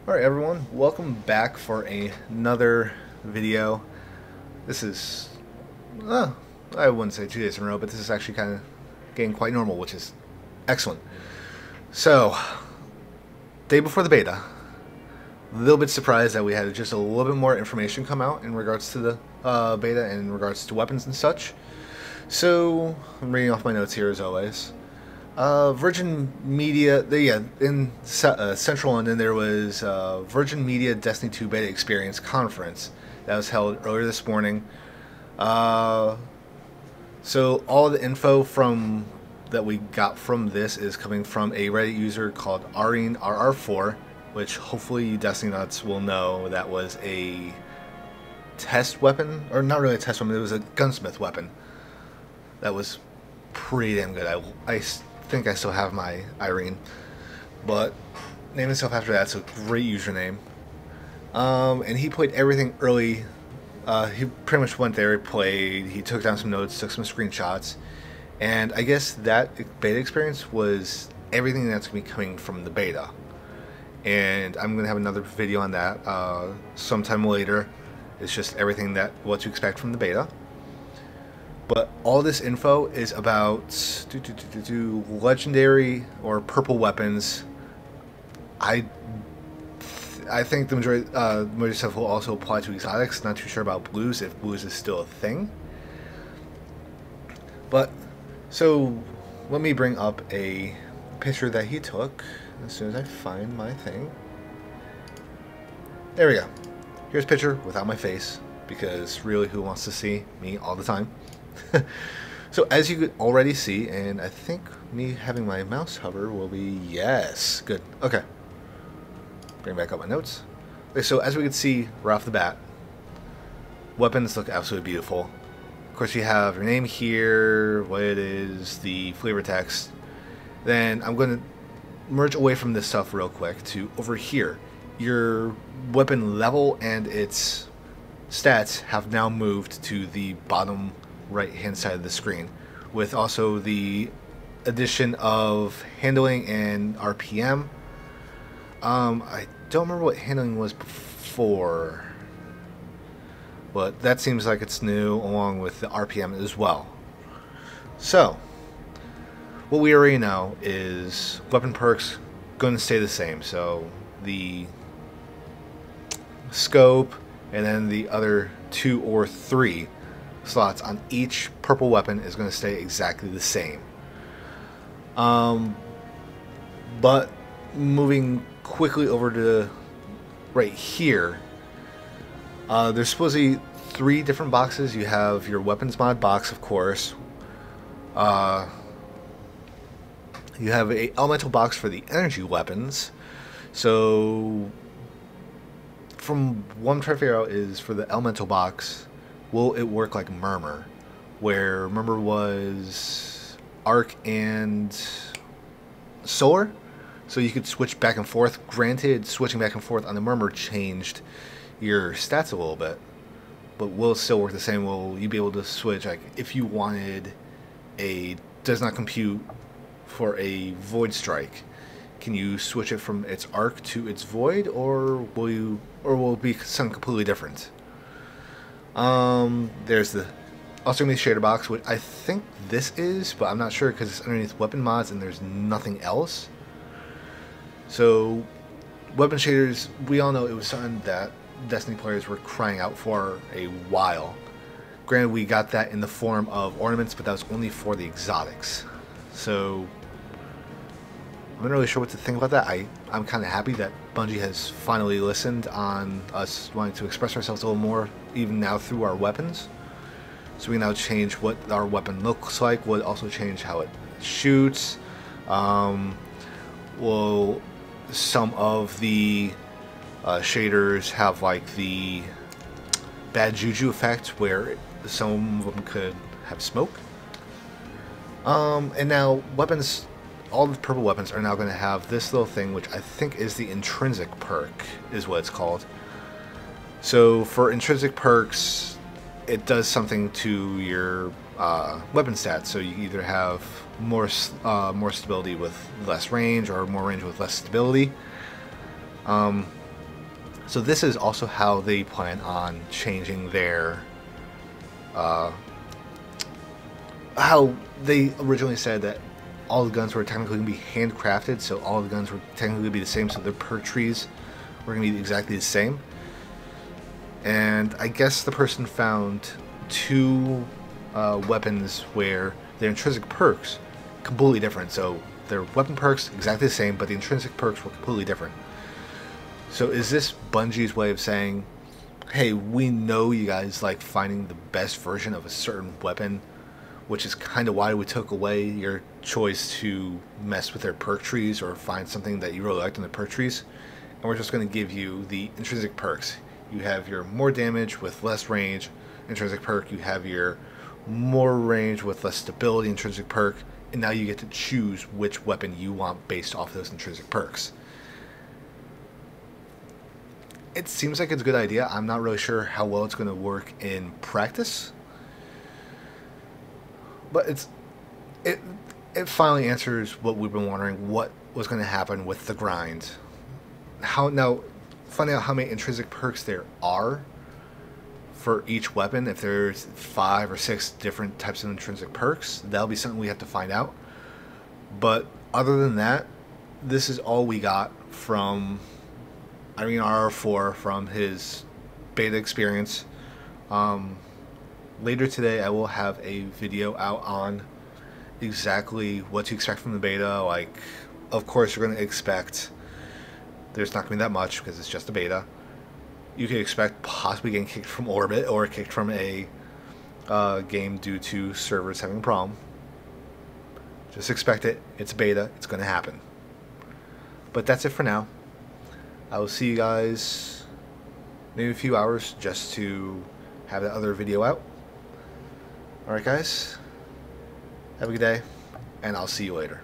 Alright everyone, welcome back for another video. This is, I wouldn't say 2 days in a row, but this is actually kind of getting quite normal, which is excellent. So, day before the beta, a little bit surprised that we had just a little bit more information come out in regards to the beta and in regards to weapons and such. So, I'm reading off my notes here as always. Virgin Media, in Central London there was Virgin Media Destiny 2 Beta Experience Conference that was held earlier this morning. So all the info that we got from this is coming from a Reddit user called EireneRR4, which hopefully you Destiny nuts will know that was a test weapon, or not really a test weapon, it was a gunsmith weapon. That was pretty damn good. I think I still have my Irene, but name himself after that, so great username. And he played everything early. He pretty much went there, played, he took down some notes, took some screenshots, and I guess that beta experience was everything that's going to be coming from the beta. And I'm going to have another video on that sometime later. It's just everything what to expect from the beta. But all this info is about legendary or purple weapons. I think the majority stuff will also apply to exotics. Not too sure about blues, if blues is still a thing. But so let me bring up a picture that he took as soon as I find my thing. There we go. Here's a picture without my face, because really, who wants to see me all the time? So as you could already see, and I think me having my mouse hover will be, yes, good, okay. Bring back up my notes. Okay, so as we can see right off the bat, weapons look absolutely beautiful. Of course, you have your name here, what it is, the flavor text. Then I'm going to merge away from this stuff real quick to over here. Your weapon level and its stats have now moved to the bottom right hand side of the screen, with also the addition of handling and RPM. I don't remember what handling was before, but that seems like it's new, along with the RPM as well. So what we already know is weapon perks going to stay the same, so the scope and then the other 2 or 3 slots on each purple weapon is going to stay exactly the same. But moving quickly over to right here, there's supposedly 3 different boxes. You have your weapons mod box, of course. You have a elemental box for the energy weapons. So from what I'm trying to figure out is, for the elemental box, will it work like Murmur, where Murmur was Arc and Solar? So you could switch back and forth. Granted, switching back and forth on the Murmur changed your stats a little bit, but will it still work the same? Will you be able to switch, like, if you wanted a does not compute for a Void Strike, can you switch it from its Arc to its Void, or will it be something completely different? There's the also the shader box, which I think this is, but I'm not sure because it's underneath weapon mods and there's nothing else. So weapon shaders, we all know it was something that Destiny players were crying out for a while. Granted, we got that in the form of ornaments, but that was only for the exotics. So I'm not really sure what to think about that. I'm kind of happy that Bungie has finally listened on us wanting to express ourselves a little more, even now through our weapons. So we can now change what our weapon looks like. We'll also change how it shoots. Will some of the shaders have like the bad juju effect, where some of them could have smoke. And now weapons, all the purple weapons are now going to have this little thing, which I think is the intrinsic perk, is what it's called. So for intrinsic perks, it does something to your weapon stats. So you either have more stability with less range, or more range with less stability. So this is also how they plan on changing their how they originally said that all the guns were technically going to be handcrafted, so all the guns were technically going to be the same, so their perk trees were going to be exactly the same. And I guess the person found two weapons where their intrinsic perks completely different. So their weapon perks exactly the same, but the intrinsic perks were completely different. So is this Bungie's way of saying, hey, we know you guys like finding the best version of a certain weapon, which is kind of why we took away your choice to mess with their perk trees or find something that you really liked in the perk trees, and we're just going to give you the intrinsic perks. You have your more damage with less range intrinsic perk, you have your more range with less stability intrinsic perk, and now you get to choose which weapon you want based off those intrinsic perks. It seems like it's a good idea. I'm not really sure how well it's going to work in practice, but it finally answers what we've been wondering: what was going to happen with the grind. Finding out how many intrinsic perks there are for each weapon. If there's 5 or 6 different types of intrinsic perks, that'll be something we have to find out. But other than that, this is all we got from EireneRR4 from his beta experience. Later today I will have a video out on exactly what to expect from the beta. Like, of course you're going to expect there's not going to be that much because it's just a beta. You can expect possibly getting kicked from orbit or kicked from a game due to servers having a problem. Just expect it. It's beta. It's going to happen. But that's it for now. I will see you guys maybe a few hours just to have that other video out. Alright guys, have a good day, and I'll see you later.